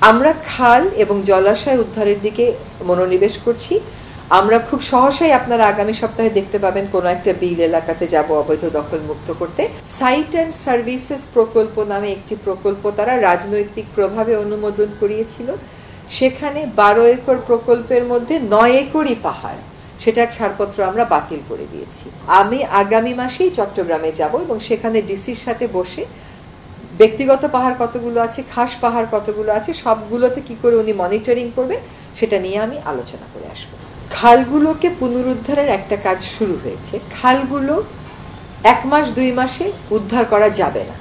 আমরা খাল এবং জলাশয় উদ্ধারের দিকে মনোনিবেশ করছি। আমরা খুব সহসাই আপনারা আগামী সপ্তাহে দেখতে পাবেন কোন একটা বিল এলাকাতে যাব অবৈধ দখল মুক্ত করতে। সাইট অ্যান্ড সার্ভিসেস প্রকল্প নামে একটি প্রকল্প তারা রাজনৈতিক প্রভাবে অনুমোদন করিয়েছিল। সেখানে 12 একর প্রকল্পের মধ্যে 9 একরই পাহাড়, সেটার ছাড়পত্র আমরা বাতিল করে দিয়েছি। আমি আগামী মাসেই চট্টগ্রামে যাব এবং সেখানে ডিসির সাথে বসে ব্যক্তিগত পাহাড় কতগুলো আছে, খাস পাহাড় কতগুলো আছে, সবগুলোতে কি করে উনি মনিটরিং করবে সেটা নিয়ে আমি আলোচনা করে আসবো। খালগুলোকে পুনরুদ্ধারের একটা কাজ শুরু হয়েছে। খালগুলো 1 মাস 2 মাসে উদ্ধার করা যাবে না,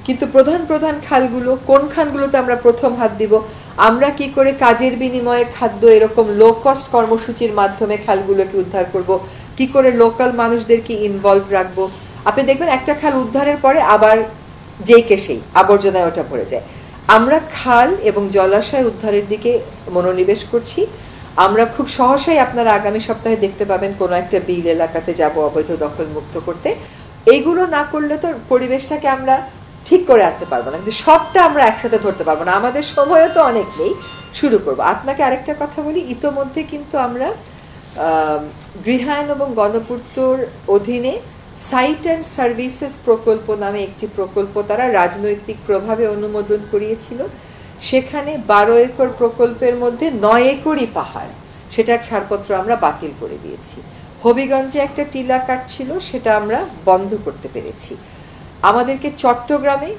কিন্তু প্রধান প্রধান খালগুলো কোন খালগুলোতে আমরা প্রথম হাত দিব, আমরা কি করে কাজের বিনিময়ে খাদ্য এরকম লো কস্ট কর্মসূচির মাধ্যমে খালগুলোকে উদ্ধার করব, কি করে লোকাল মানুষদেরকে ইনভলভ রাখবো। আপনি দেখবেন একটা খাল উদ্ধারের পরে আবার যেই কে সেই আবর্জনায় ওটা ভরে যায়। আমরা খাল এবং জলাশয় উদ্ধারের দিকে মনোনিবেশ করছি। আমরা খুব সহসাই আপনারা আগামী সপ্তাহে দেখতে পাবেন কোন একটা বিল এলাকাতে যাব অবৈধ দখল মুক্ত করতে। এইগুলো না করলে তো পরিবেশটাকে আমরা ঠিক করে আনতে পারবো না, কিন্তু সবটা আমরা একসাথে ধরতে পারবো না, আমাদের সময়ও তো অনেক নেই। শুরু করবো। আপনাকে আরেকটা কথা বলি, ইতোমধ্যে কিন্তু আমরা গৃহায়ন এবং গণপূর্তর অধীনে সাইট অ্যান্ড সার্ভিসেস প্রকল্প নামে একটি প্রকল্প তারা রাজনৈতিক প্রভাবে অনুমোদন করিয়েছিল। সেখানে 12 একর প্রকল্পের মধ্যে 9 একরই পাহাড়, সেটার ছাড়পত্র আমরা বাতিল করে দিয়েছি। হবিগঞ্জে একটা টিলা কাট ছিল, সেটা আমরা বন্ধ করতে পেরেছি। আমাদেরকে চট্টগ্রামে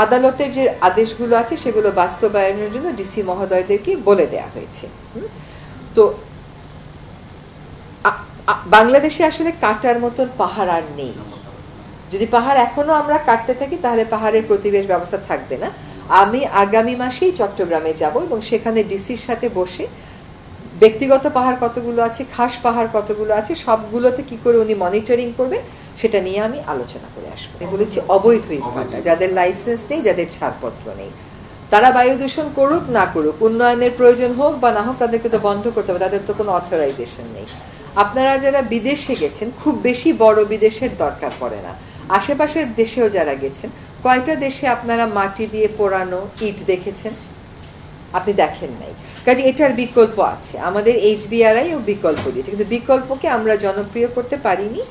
আদালতের যে আদেশগুলো আছে সেগুলো বাস্তবায়নের জন্য ডিসি মহোদয়দেরকে বলে দেয়া হয়েছে। তো বাংলাদেশে আসলে কাটার মতন পাহাড় আর নেই। যদি পাহাড় এখনো আমরা কাটতে থাকি তাহলে পাহাড়ের প্রতিবেশ ব্যবস্থা থাকবে না। আমি আগামী মাসেই চট্টগ্রামে যাব এবং সেখানে ডিসির সাথে বসে ব্যক্তিগত পাহাড় কতগুলো আছে, খাস পাহাড় কতগুলো আছে, সবগুলোতে কি করে উনি মনিটরিং করবে সেটা নিয়ে আমি আলোচনা করে আসবো। আমি বলেছি অবৈধ ইটভাটা, যাদের লাইসেন্স নেই, যাদের ছাড়পত্র নেই, তারা বায়ু দূষণ করুক না করুক, উন্নয়নের প্রয়োজন হোক বা না হোক, তাদেরকে তো বন্ধ করতে হবে, তাদের তো কোনো অথরাইজেশন নেই। আপনারা যারা বিদেশে গেছেন, খুব বেশি বড় বিদেশের দরকার পড়ে না, আশেপাশের দেশেও যারা গেছেন, কয়টা দেশে আপনারা মাটি দিয়ে পোড়ানো ইট দেখেছেন? আপনি দেখেন নাই। কাজে এটার বিকল্প আছে, আমাদের HBRI ও বিকল্প দিয়েছে, কিন্তু বিকল্পকে আমরা জনপ্রিয় করতে পারিনি।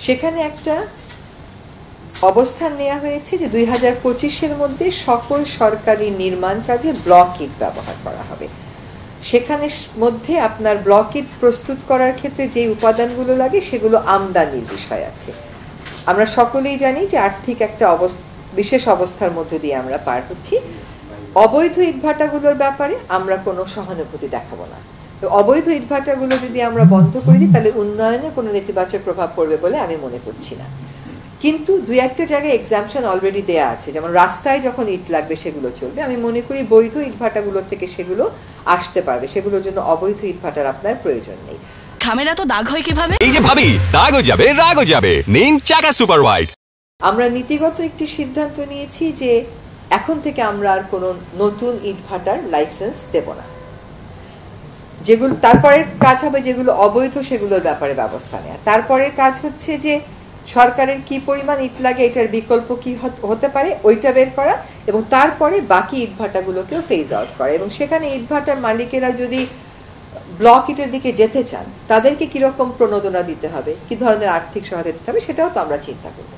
সেখানে একটা অবস্থান নেওয়া হয়েছে যে 2025-এর মধ্যে সকল সরকারি নির্মাণ কাজে ব্লক ইট ব্যবহার করা হবে। সেখানে মধ্যে আপনার ব্লক ইট প্রস্তুত করার ক্ষেত্রে যে উপাদানগুলো লাগে সেগুলো আমদানির বিষয় আছে। আমরা সকলেই জানি যে আর্থিক একটা বিশেষ অবস্থার মধ্যে দিয়ে আমরা পার হচ্ছি। অবৈধ ইটভাটাগুলোর ব্যাপারে আমরা কোনো সহানুভূতি দেখাবো না। অবৈধ ইটভাটাগুলো যদি আমরা বন্ধ করে দিই তাহলে উন্নয়নে কোনো নেতিবাচক প্রভাব পড়বে বলে আমি মনে করছি না। কিন্তু 2-1টা জায়গায় এক্সাম্পশন অলরেডি দেয়া আছে, যেমন রাস্তায় যখন ইট লাগবে সেগুলো চলবে। আমি মনে করি বৈধ ইটভাটাগুলোর থেকে সেগুলো আসতে পারবে, সেগুলোর জন্য অবৈধ ইটভাটার আপনার প্রয়োজন নেই। খামেরা তো দাগ হয় কিভাবে? এই যে ভাবি, দাগও যাবে রাগও যাবে, নিন চাকা সুপার হোয়াইট। আমরা নীতিগত একটি সিদ্ধান্ত নিয়েছি যে এখন থেকে আমরা আর কোনো নতুন ইটভাটার লাইসেন্স দেব না। যেগুলো তারপরের কাজ হবে, যেগুলো অবৈধ সেগুলোর ব্যাপারে ব্যবস্থা নেওয়া। তারপরের কাজ হচ্ছে যে সরকারের কি পরিমাণ ইট লাগে, এটার বিকল্প কি হতে পারে ওইটা বের করা, এবং তারপরে বাকি ইটভাটাগুলোকেও ফেজ আউট করা। এবং সেখানে ইটভাটার মালিকেরা যদি ব্লক ইটের দিকে যেতে চান তাদেরকে কিরকম প্রণোদনা দিতে হবে, কি ধরনের আর্থিক সহায়তা দিতে হবে, সেটাও তো আমরা চিন্তা করব।